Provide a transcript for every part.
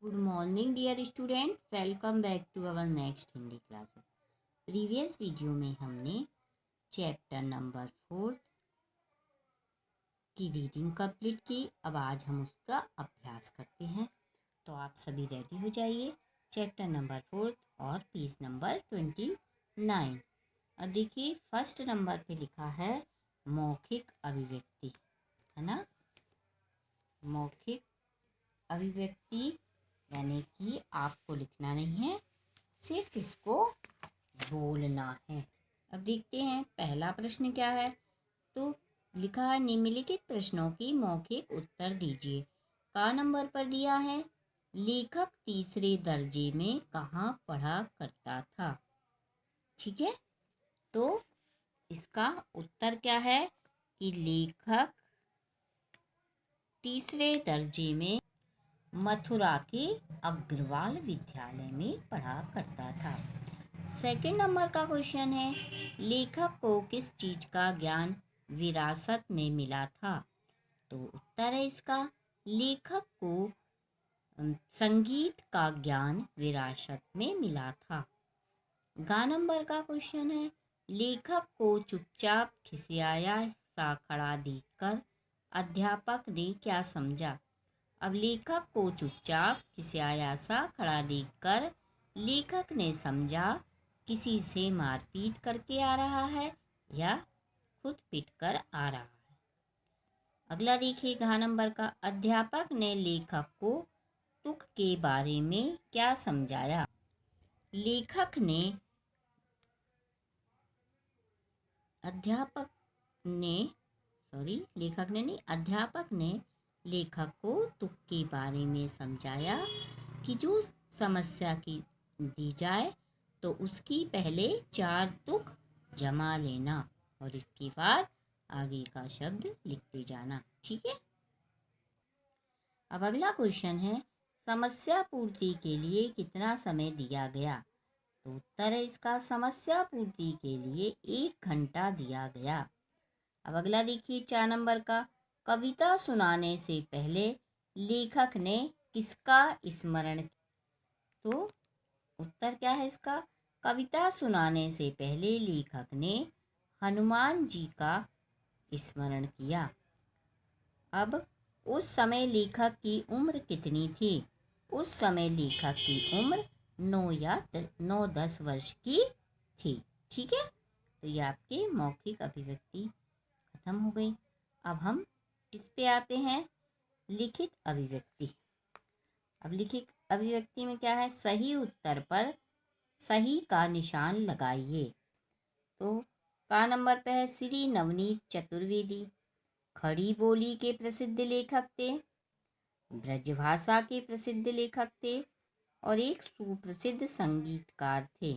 Good morning dear student, welcome back to our next Hindi class. Previous video में हमने chapter number 4 की reading complete की। अब आज हम उसका अभ्यास करते हैं, तो आप सभी रेडी हो जाइए। चैप्टर नंबर 4 और पेज नंबर 29। अब देखिए फर्स्ट नंबर पे लिखा है मौखिक अभिव्यक्ति, है ना। मौखिक अभिव्यक्ति यानी कि आपको लिखना नहीं है, सिर्फ इसको बोलना है। अब देखते हैं पहला प्रश्न क्या है। तो लिखा है निम्नलिखित प्रश्नों की मौखिक उत्तर दीजिए। का नंबर पर दिया है लेखक तीसरे दर्जे में कहाँ पढ़ा करता था। ठीक है, तो इसका उत्तर क्या है कि लेखक तीसरे दर्जे में मथुरा के अग्रवाल विद्यालय में पढ़ा करता था। सेकंड नंबर का क्वेश्चन है लेखक को किस चीज का ज्ञान विरासत में मिला था। तो उत्तर है इसका लेखक को संगीत का ज्ञान विरासत में मिला था। गा नंबर का क्वेश्चन है लेखक को चुपचाप खिसियाया सा खड़ा देखकर अध्यापक ने क्या समझा। अब लेखक को चुपचाप खिसियाया सा खड़ा देखकर लेखक ने समझा किसी से मारपीट करके आ रहा है या खुद पीट कर आ रहा है। अगला देखिए घ नंबर का अध्यापक ने लेखक को तुक के बारे में क्या समझाया। लेखक ने अध्यापक ने लेखक को तुक के बारे में समझाया कि जो समस्या की दी जाए तो उसकी पहले 4 तुक जमा लेना और इसके बाद आगे का शब्द लिखते जाना। ठीक है, अब अगला क्वेश्चन है समस्या पूर्ति के लिए कितना समय दिया गया। तो उत्तर है इसका समस्या पूर्ति के लिए 1 घंटा दिया गया। अब अगला देखिए 4 नंबर का कविता सुनाने से पहले लेखक ने किसका स्मरण। तो उत्तर क्या है इसका कविता सुनाने से पहले लेखक ने हनुमान जी का स्मरण किया। अब उस समय लेखक की उम्र कितनी थी। उस समय लेखक की उम्र 9-10 वर्ष की थी। ठीक है, तो ये आपके मौखिक अभिव्यक्ति खत्म हो गई। अब हम किस पे आते हैं लिखित अभिव्यक्ति। अब लिखित अभिव्यक्ति में क्या है सही उत्तर पर सही का निशान लगाइए। तो का नंबर पे है श्री नवनीत चतुर्वेदी खड़ी बोली के प्रसिद्ध लेखक थे, ब्रजभाषा के प्रसिद्ध लेखक थे और एक सुप्रसिद्ध संगीतकार थे।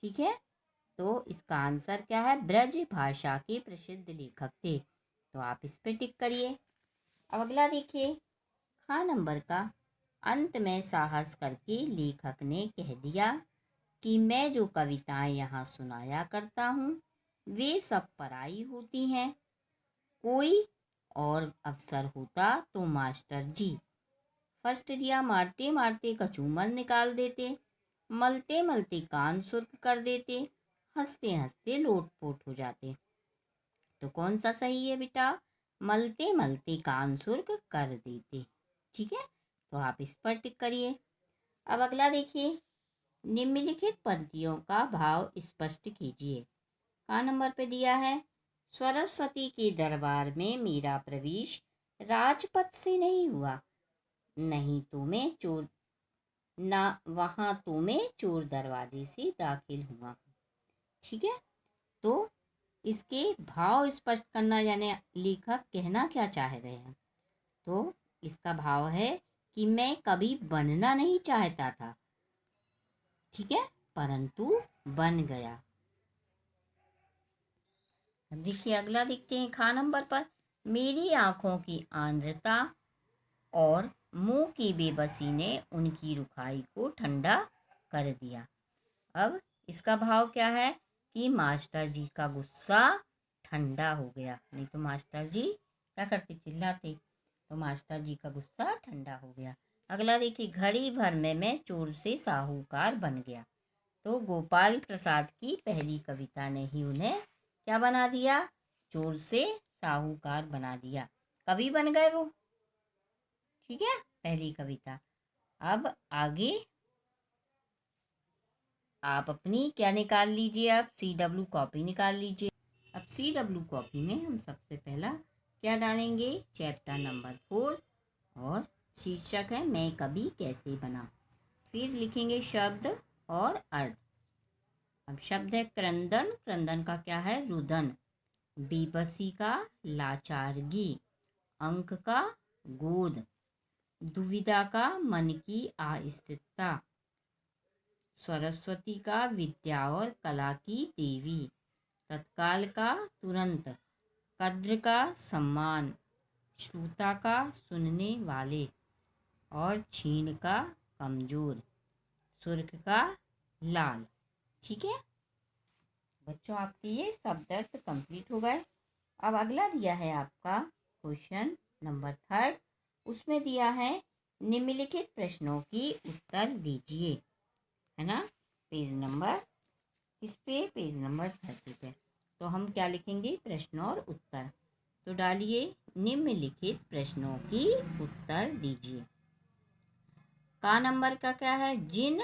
ठीक है, तो इसका आंसर क्या है ब्रज भाषा के प्रसिद्ध लेखक थे, तो आप इस पे टिक करिए। अब अगला देखिए खा नंबर का अंत में साहस करके लेखक ने कह दिया कि मैं जो कविताएं यहाँ सुनाया करता हूँ वे सब पराई होती हैं। कोई और अवसर होता तो मास्टर जी फर्स्ट दिया मारते मारते कचूमर निकाल देते, मलते मलते कान सुर्ख कर देते, हंसते हंसते लोटपोट हो जाते। तो कौन सा सही है बेटा मलते मलते कान सुर्ख कर देते। ठीक है, तो आप इस पर टिक करिए। अब अगला देखिए निम्नलिखित पंक्तियों का भाव स्पष्ट कीजिए। का नंबर पे दिया है सरस्वती के दरबार में मेरा प्रवेश राजपथ से नहीं हुआ, नहीं तो मैं चोर ना वहां तो मैं चोर दरवाजे से दाखिल हुआ। ठीक है, तो इसके भाव स्पष्ट करना यानी लेखक कहना क्या चाह रहे हैं। तो इसका भाव है कि मैं कभी बनना नहीं चाहता था, ठीक है, परंतु बन गया। देखिए अगला देखते हैं खा नंबर पर मेरी आंखों की आर्द्रता और मुंह की बेबसी ने उनकी रुखाई को ठंडा कर दिया। अब इसका भाव क्या है कि मास्टर जी का गुस्सा ठंडा हो गया, नहीं तो मास्टर जी क्या करते चिल्लाते, तो मास्टर जी का गुस्सा ठंडा हो गया। अगला देखिए, घड़ी भर में मैं चोर से साहूकार बन गया। तो गोपाल प्रसाद की पहली कविता ने ही उन्हें क्या बना दिया? चोर से साहूकार बना दिया, कवि बन गए वो। ठीक है, पहली कविता। अब आगे आप अपनी क्या निकाल लीजिए, अब CW कॉपी निकाल लीजिए। अब CW कॉपी में हम सबसे पहला क्या डालेंगे? चैप्टर नंबर 4 और शीर्षक है मैं कवि कैसे बना। फिर लिखेंगे शब्द और अर्थ। अब शब्द है क्रंदन, क्रंदन का क्या है? रुदन। बेबसी का लाचारगी, अंक का गोद, दुविधा का मन की अस्थिरता, सरस्वती का विद्या और कला की देवी, तत्काल का तुरंत, कद्र का सम्मान, श्रोता का सुनने वाले और क्षीण का कमजोर, सुर्ख का लाल। ठीक है बच्चों, आपके ये शब्द अर्थ कंप्लीट हो गए। अब अगला दिया है आपका क्वेश्चन नंबर 3। उसमें दिया है निम्नलिखित प्रश्नों की उत्तर दीजिए, है ना। पेज नंबर इस पे पेज नंबर 30 पे। तो हम क्या लिखेंगे? प्रश्न और उत्तर। तो डालिए निम्नलिखित प्रश्नों की उत्तर दीजिए। का नंबर का क्या है? जिन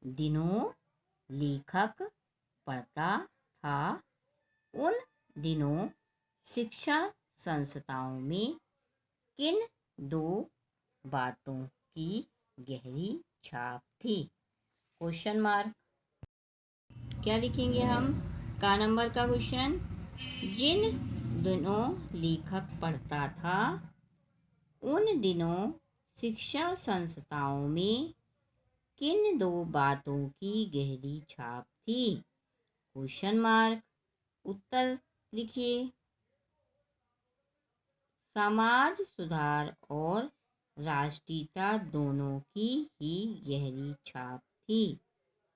दिनों लेखक पढ़ता था उन दिनों शिक्षण संस्थाओं में किन दो बातों की गहरी छाप थी? Question mark. क्या लिखेंगे हम? का नंबर का क्वेश्चन, जिन दिनों लेखक पढ़ता था उन दिनों शिक्षण संस्थाओं में किन दो बातों की गहरी छाप थी? Question mark. उत्तर लिखिए। समाज सुधार और राष्ट्रीयता दोनों की ही गहरी छाप थी।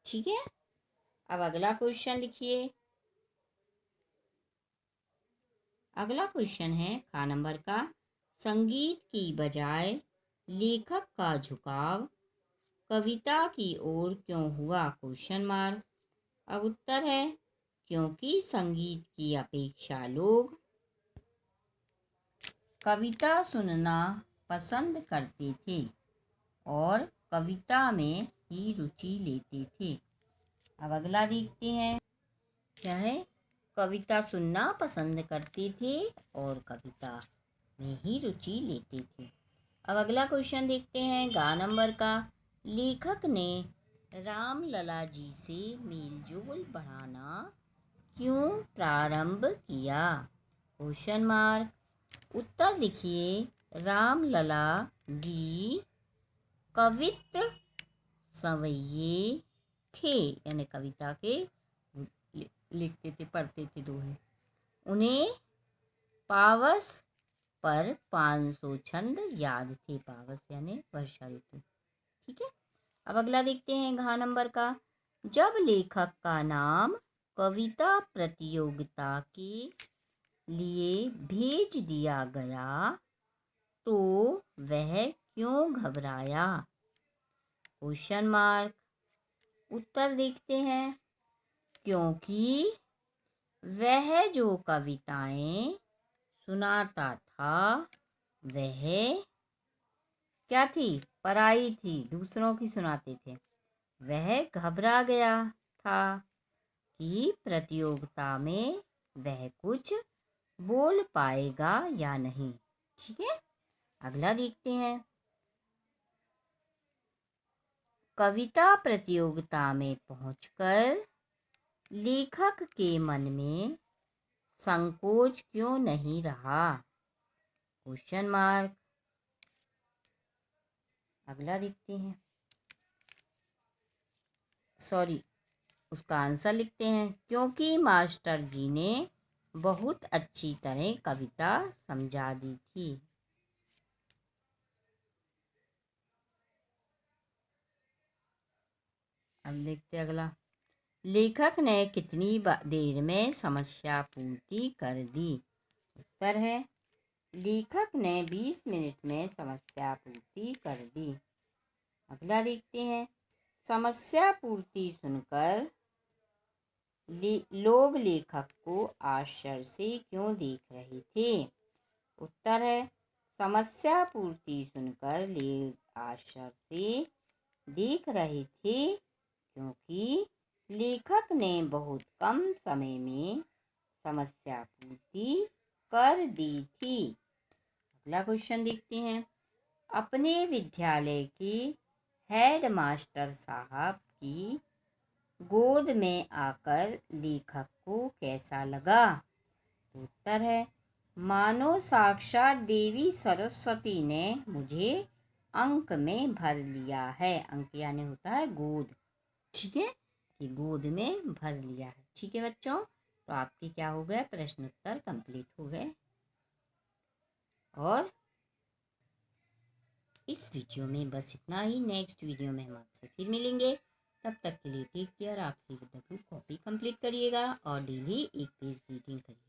ठीक है, अब अगला क्वेश्चन लिखिए। अगला क्वेश्चन है का नंबर का, संगीत की बजाय लेखक का झुकाव कविता की ओर क्यों हुआ? Question mark. अब उत्तर है क्योंकि संगीत की अपेक्षा लोग कविता सुनना पसंद करते थे और कविता में ही रुचि लेते थे। अब अगला देखते हैं क्या है? कविता सुनना पसंद करते थे और कविता में ही रुचि लेते थे। अब अगला क्वेश्चन देखते हैं गा नंबर का, लेखक ने रामलला जी से मेलजोल बढ़ाना क्यों प्रारंभ किया? Question mark. उत्तर लिखिए। रामलला जी कवित्र सवैये थे, यानी कविता के लिखते थे, पढ़ते थे दोहे। उन्हें पावस पर 500 छंद याद थे। पावस यानी वर्षा ऋतु। ठीक है, अब अगला देखते हैं घ नंबर का, जब लेखक का नाम कविता प्रतियोगिता के लिए भेज दिया गया तो वह क्यों घबराया? Question mark. उत्तर देखते हैं क्योंकि वह जो कविताएं सुनाता था वह क्या थी? पराई थी, दूसरों की सुनाते थे। वह घबरा गया था कि प्रतियोगिता में वह कुछ बोल पाएगा या नहीं। ठीक है, अगला देखते हैं। कविता प्रतियोगिता में पहुंचकर लेखक के मन में संकोच क्यों नहीं रहा? Question mark. अगला देखते हैं, उसका आंसर लिखते हैं क्योंकि मास्टर जी ने बहुत अच्छी तरह कविता समझा दी थी। अब देखते हैं अगला, लेखक ने कितनी देर में समस्या पूर्ति कर दी? उत्तर है लेखक ने 20 मिनट में समस्या पूर्ति कर दी। अगला देखते हैं, समस्या पूर्ति सुनकर लोग लेखक को आश्चर्य से क्यों देख रहे थे? उत्तर है, समस्या पूर्ति सुनकर लोग आश्चर्य से देख रहे थे क्योंकि लेखक ने बहुत कम समय में समस्या पूर्ति कर दी थी। अगला क्वेश्चन देखते हैं, अपने विद्यालय के हेडमास्टर साहब की गोद में आकर लेखक को कैसा लगा? उत्तर है, मानो साक्षात देवी सरस्वती ने मुझे अंक में भर लिया है। अंक यानी होता है गोद, ठीक है, कि गोद में भर लिया है। ठीक है बच्चों, तो आपके क्या हो गए, प्रश्न उत्तर कंप्लीट हो गए। और इस वीडियो में बस इतना ही। नेक्स्ट वीडियो में हम आपसे फिर मिलेंगे। तब तक के लिए टेक केयर। आप CW कॉपी कंप्लीट करिएगा और डेली एक पेज रीडिंग करिएगा।